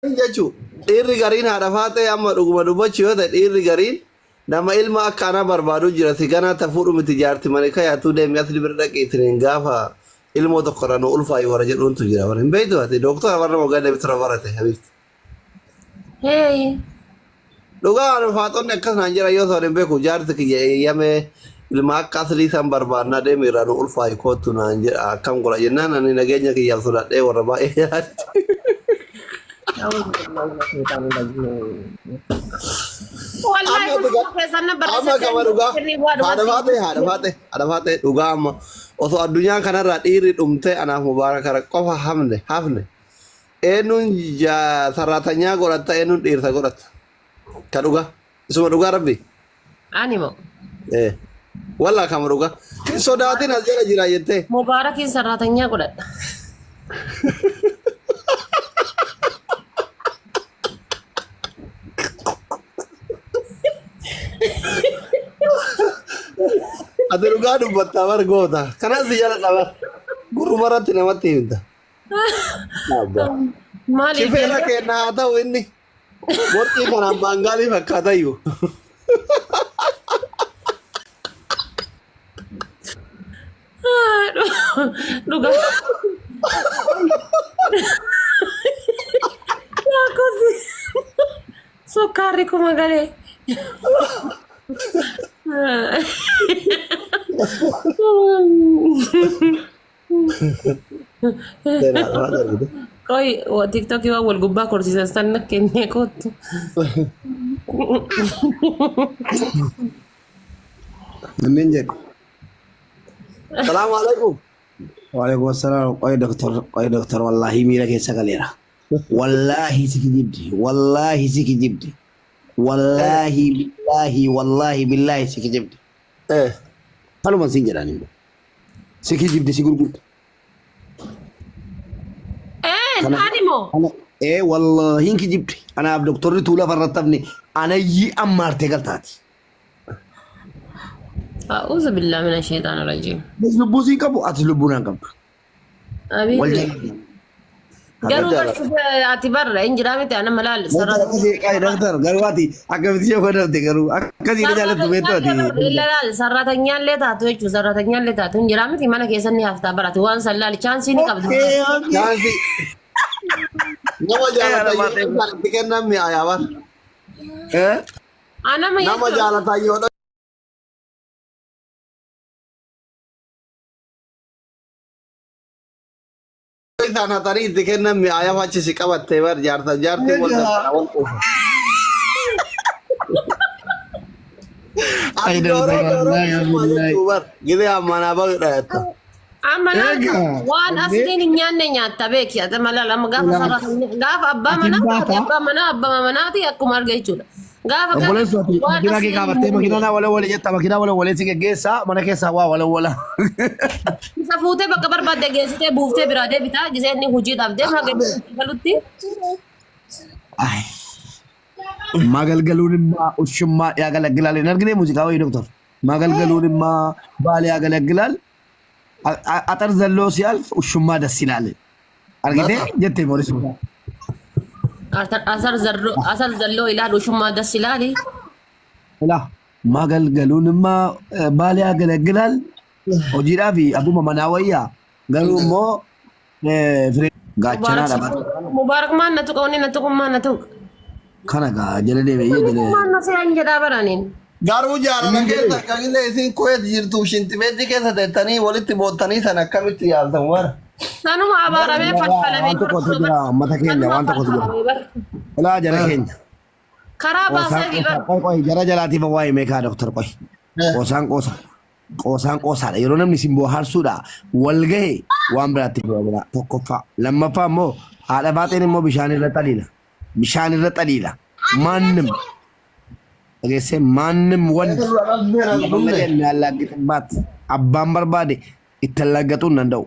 jechuun dhiirri gariin haadha faatee amma dhuguma dubbachuu yoo ta'e dhiirri gariin nama ilma akka anaa barbaadu jira si ganaa tafuudhu miti jaarti malee kayaatuu deemee asli bira dhaqeetiin gaafa ilmoo tokko irraa nu ulfaayi warra jedhuuntu jira warra hin beektu ati dooktora warra mogaa deebitira barate habiibti. Dhugaa faatonni akkas naan jira yoo ta'u hin beeku jaarti kiyya eeyyamee ilma akka aslii san barbaadnaa deemee irraa nu ulfaayi kootu naan jedha akkam godha jennaan ani nageenya kiyyaaf sodaadhee warra baay'ee yaadde. Haadha faatee dhugaa amma osoo addunyaa kanarraa dhiirri dhumtee anaaf mubaaraka qofa hafne eenyuun sarraatanyaa godhatta eenyuun dhiirsa godhatta ka dhugaa isuma dhugaa rabbi ani moo wallaa kama dhugaa sodaatiin as jala jira jettee mubaarakiin sarraatanyaa godhadha. Ati dhugaa dubbattaa bar goota kanas jala qaba gurumarratti namatti himta. Shifeera kenna haa ta'u inni morxii kanaan baangaalii fakkaata iyyuu. Dhugaa. Così. Soccarri come gale. Poi TikTok io vuol gubba corsi se stanno che ne cotto. Ninja. Assalamu alaikum. وعليكم السلام. قاي دكتور والله ميرا كيسا قليرا والله سكي جبدي والله سكي جبدي والله بالله والله بالله سكي جبدي قالوا من سنجراني سكي جبدي سيقول قلت انيمو والله انك جبدي انا دكتور تولا فرطبني انا يي امارتي قلتاتي أعوذ بالله من الشيطان الرجيم. بس لبوسي كابو أتلبونا كابو. أبي. قالوا بس اعتبار إن جرامتي أنا ملال صراحة. كاي دكتور قالوا أتي أكمل شيء كذا تقولوا أكذي رجال تبيتوا أتي. لا لا صراحة تنيان لتا تويتشو صراحة تنيان لتا تون جرامتي ما نكيس إني هفتا برات وان سلالي chance ini كابو. Chance. Nama jalan tayo tiket nami ayawan. أنا ما Nama jalan tayo. Sana tadi tiket nami ayam aja sih kawat tebar jarta jarti wala awal ko. Gede amana ba itu. أمانا وان أصلين نيان نياتا بيك يا تمالا لما قاف صراحة قاف أبا مناتي أكو مرجعيشولا قاف boleh suatu kira kira kabar tema kira na wala jetta kira wala sih gesa mana kesa wala سافوته بكبر بعد جيسته بوفته برادة بيتا جيسه إني هجيت أبدي ما قد قلتي magal galunin ma ushma ya galagilal nargine musika wa doktor magal galunin ma bali ya galagilal atar zallo sialf ushma dasilal argite jette moris أثر زلوا إلى رشوم ماذا السلالي لا magal galunin ma bali ya galagilal ojira fi abu manawaya galu mo gachana مبارك ما نتوك وني نتوك ما نتوك kana ga jale de jale ما نسي أنجد أبرانين Garuu jaalala keessa kamilee isin koyeet jirtu shintimeetii keessa teettanii walitti boottanii sana akkamitti yaaltan wara. Sanuma abaaramee falfalamee wanta kotu jira mata keenya wanta kotu jira wala jara keenya karaa baasee bibar qoy jara jalaatiif waa'ee meekaa doktor qoy qoosaan qoosaadha yeroo namni simboo harsuudha wal gahe waan biraatti bira tokkoffaa lammaffaa immoo haadha baaxeen immoo bishaan irra xaliila maannim agese maannim wanti laaggitabbaat abbaan barbaade itti laggatuun danda'u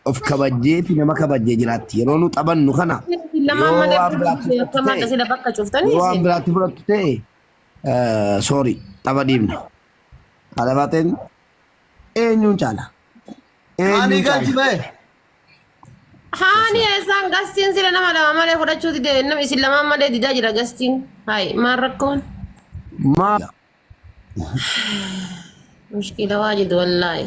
of kabajjee fi nama kabajjee jiraatti yeroo nu xabannu kana waan biraatti fudhattu ta'e sorry xaba dhiibna haadha baaxeen eenyuun caala Ani galchi bahe. Hani isaan gastiin sila nama lama malee fudhachuu dide nama isin lamaan malee didaa jira gastiin. Hai maal rakkoon? ما Mushkila waajidu wallaahi.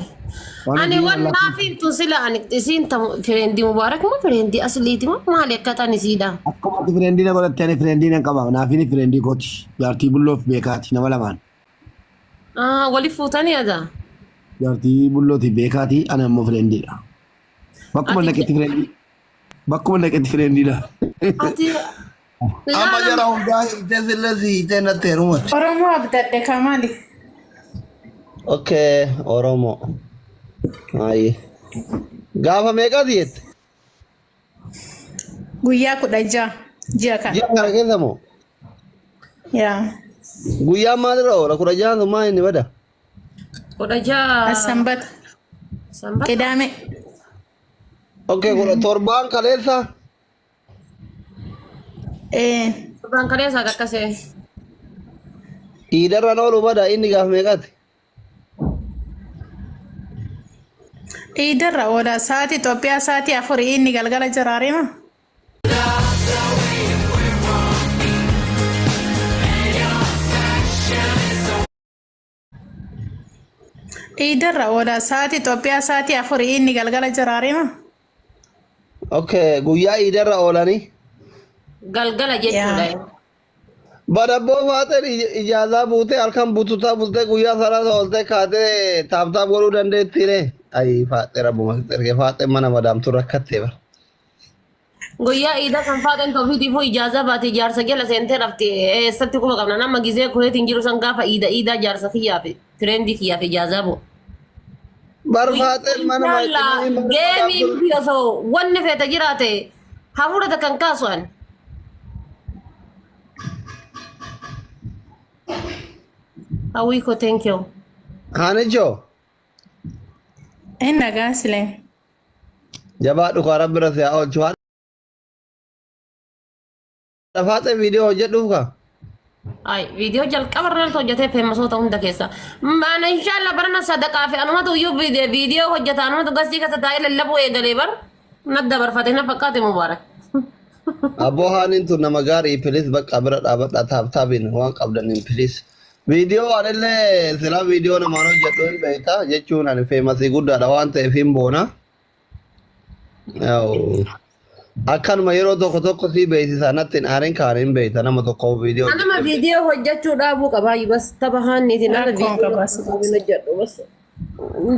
Waan Ani diin waan Allah naafiftu sila ani isiin fireendi mubaarak moo fireendi asliiti moo maali akkataan isiidha? akkuma friendii na godhatte ani friendii nan qaba naafini friendii kooti jaartii bulloof beekaati nama lamaan Wali fuutanii ada. jaartii bullooti beekaati ani ammoo friendiidha bakkuma Ati naqetti friendiidha ati Amma jara hundaa hiitee sillesi hiitee natti heerumatti. Oromoo abdadhe Kamali. Okay, Oromo. Ayi. Gaafa meeqaati jette? Guyyaa 16 ji'a kana. Ji'a kana keessa moo? Yaa. Guyyaan maalirra oola? 16 maa inni bada? kudha jaha Sanbata. sanbata. Qidaame. Okay, 17 kaleessa. Baan kaleessa akkasee. Iidarraan oolu bada inni gaafa meeqaati? Iidarra oola sa'aatii Itoophiyaa sa'aatii 4 inni galgala jiraarima. Iidarra oola sa'aatii Itoophiyaa sa'aatii 4 inni galgala jiraarima. Okay, guyyaa iidarra oolanii. Galgala jechuudha. Badabboo faaxeen ijaazaa buutee halkan bututaa bultee guyyaa salaata ooltee kaatee taaptaap godhuu dandeettiire. Ayi faaxee rabbuma ergee faaxeen mana madaamtu rakkattee bara. Guyyaa iida kan faaxeen toofiitiifuu ijaazaa baate jaarsa jala seentee rafte eessatti quba qabna nama gizee kuheetiin jiru san gaafa iida jaarsa kiyyaaf fireendii kiyyaaf ijaazaa bu'u. Bar faaxeen mana Geemiin fi osoo wanni feeta jiraate hafuurata kan kaasu'an. Hawwiiko thank you. Haanichoo Inni nagaa silee. jabaa dhukaa rabbi irra siyaa oolchu waan faaxee viidiyoo hojjedhuuf kaa. Ay, video jalqaba irratti hojjetee feemasoota hunda keessa. Mana inshallah barana sadaqaa fi anumatu iyyuu video hojjeta anumatu gastii kasa taa'ee lallabuu eegalee bar nadda barfatee na fakkaate mubaarak. Abboo haaniin tun nama gaarii pilis bakka bira dhaabadha taaptaabiin waan qabdaniin pilis. Viidiyoo anillee silaa viidiyoo namaan hojjedhu hin beekta jechuun ani feemasii guddaadha waan ta'eef hin boona. Akkanuma yeroo tokko tokko si beeksisaa natti hin aarin kaan hin beekta nama tokko viidiyoo. Anama video hojjechuu dhaabuu qabaa bas tapha haanniitiin ala Rakkoon qabas. hojjedhu bas.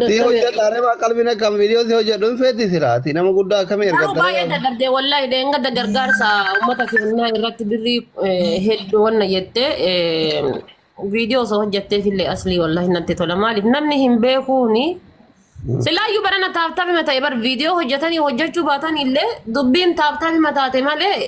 Si hojjedhaare maa qalbina kan viidiyoo si hojjedhu hin feeti silaati nama guddaa akkamii Baay'ee ergattanii. dadhabdee wallaahi deengadda gargaarsa uummata keenyaa irratti birrii hedduu wanna jettee viidiyoo osoo hojjetteefillee aslii wallaahi natti tola maaliif namni hin beekuuni. Silaayyuu barana taaptaafi mataa bar viidiyoo hojjetanii hojjechuu baatan illee dubbiin taaptaafi mataate malee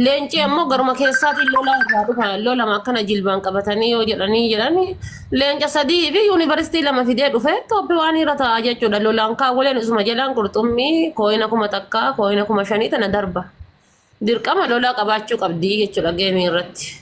leenci ammoo garuma keessaatiin lola irraa dhufan lolama akkana jilbaan qabatanii yoo jedhanii leenca sadii fi yuunivarsiitii lama fidee dhufe tooppi waan irra ta'a jechuudha lolaan kaawwaleen isuma jalaan qurxummii kooyina 1000 kooyina 5,000 tana darba dirqama lolaa qabaachuu qabdii jechuudha geemii irratti.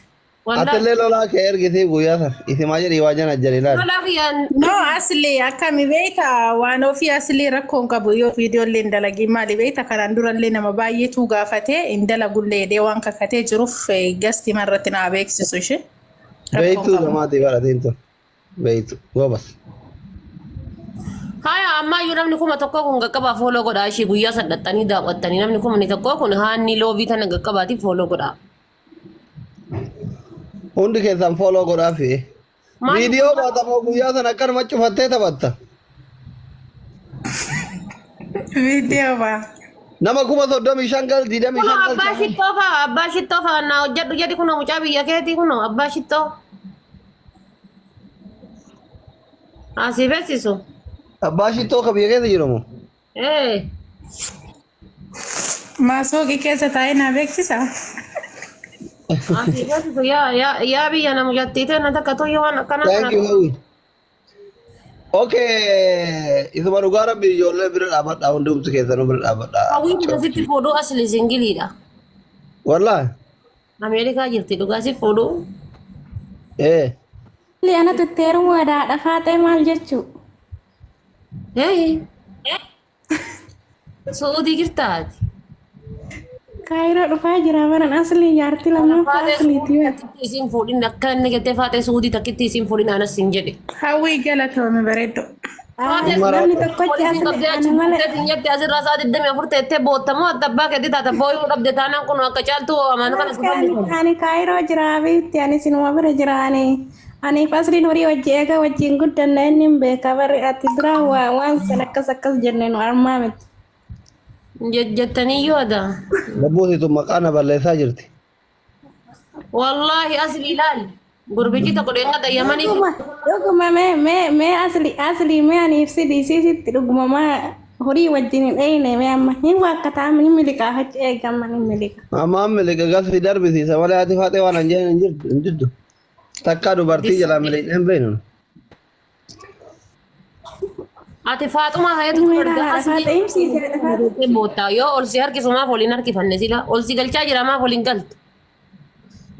Atillee lolaa kee ergitee guyyaa sana isimaa jedhii waa jana ajjanii laal. Lolaa fiyyaan No asli akkami beekta waan ofii asli rakkoon qabu yoo viidiyoollee hin dalagin maali beekta kanaan durallee nama baay'eetu gaafatee hin dalagullee dee waan kakatee jiruuf gasti marratti naa beeksisu ishee. Beeytuu namaatii baratiin tun. Beeytu goobas. Haya ammayyuu namni kuma tokko kun qaqqabaa fooloo godhaa ishee guyyaa sadhaxxanii daawwattanii namni kuma tokko kun haanni loobii tana qaqqabaatiif fooloo godhaa. Hundi keessan fooloo godhaa fi viidiyoo baatamoo guyyaa sana akkanuma cufattee taphatta. Viidiyoo baa. Nama 35 gal 25 gal. Abbaa shittoo fa'aa naa hojjedhu jedhi kun mucaa biyya keetii kun abbaa shittoo. Asii beeksisu. Abbaa shittoo ka biyya keessa jiru moo? Maasooqii keessa taa'ee naa beeksisa. Asii beeksisu yaa biyya nama jattiitee na takka tooyyee waan akkana Thank you Hawi. Okay, isuma dhugaa rabbi ijoollee bira dhaabadhaa hundumti keessanuu bira dhaabadhaa. Hawwiin asitti fuudhuu asli singiliidha. Wallaahi? Ameerikaa jirti dhugaasi fuudhuu. Liana tutteeru wadaadha faatee maal jechuu? Suudii jirtaati. kaayiroo dhufaa jira baran asli jaartii lammaffaa asliiti. isin fuudhin akka inni jettee faatee suudii takkitti isin fuudhin anas hin jedhe. Hawwii galatoome bareeddo. Namni tokkochi asli ana malee. Nyatti asirraa isaa 24 teettee boottamoo adda abbaa keetti taata booyuu dhabde taanaan kun akka caaltuu amaana kana si Ani kaayiroo jira beekti ani sinuma bira jira ani fasliin horii wajji eega wajjiin guddanna inni hin beeka bari ati biraa waan san akkas jenne nu armaa miti. jettanii yooda. Labbuusitu maqaa na balleessaa jirti. Wallahi asli ilaali. Gurbichi tokko dheenga dayyamanii. Dhuguma mee asli mee ani ibsi dhiisiisitti dhuguma maa horii wajjin hin dheeyne mee amma hin waakkataa hin miliqaa hachi eegama hin miliqa. Amma miliqa galfi darbisiisa malee ati faatee waan hin jeen hin jirtu. Takkaa dubartii jalaa miliqnee hin beeknu. Ati Faaxumaa hayetu erga asli boottaa yoo ol si harkisumaaf waliin harkifanne sila ol si galchaa jira maaf waliin galtu.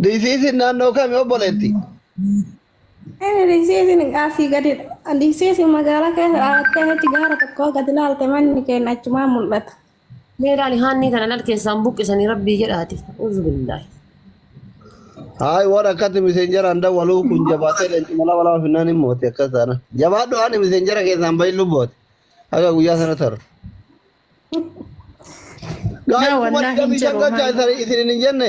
Dhiisiisin naannoo kami obboleetti? Dhiisiisin asii gadidha. Dhiisiisin magaalaa keessa dhaabattee achi gaara tokkoo gadi ilaalte manni keenya achumaa mul'ata. Meedaali haannii kana lal keessaan buqqisanii rabbii jedhaati. Uzubillahi. Hayi waan akkatti miseenjaraan dawwaluu kun jabaatee leenci mala walaa finnaan hin moote akkas taana. Jabaadhu ani miseenjara keessaan bahin lubboote. Akka guyyaa sana taru. Gaa'ii kuma dhiqamii shankachaa isin hin jenne.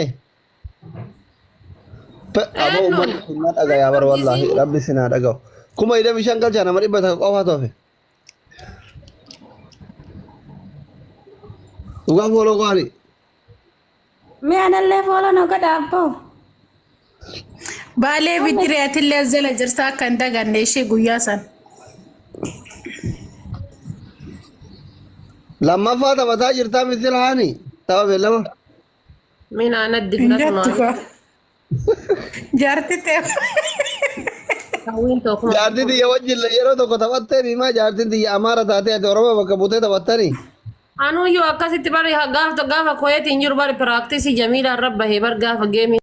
Aboo uummanni kun na dhagayaa bar wallaahi rabbi sinaa dhaga'u. Kuma hidhamii shankachaa nama dhibba takka qofaa toofe. Dhugaa fooloo qaali. Mee anallee fooloo na godha abboo. Baalee bidireetillee jala jirta akka hin daganne ishee guyyaa san. Lammaffaa taphataa jirtaa miti lahaani. Tapha beellama. Mina anaddi filatu noo. Jaartii ta'e. Hawwiin tokko. Jaartiin xiyya wajjin yeroo tokko taphattee himaa jaartiin xiyya amaara taatee ati Oromoo bakka buutee taphattanii. Anuyyuu akkasitti bari gaafa koyeetiin jiru bari piraaktisii jamiidhaan rabba hee bar gaafa geemii.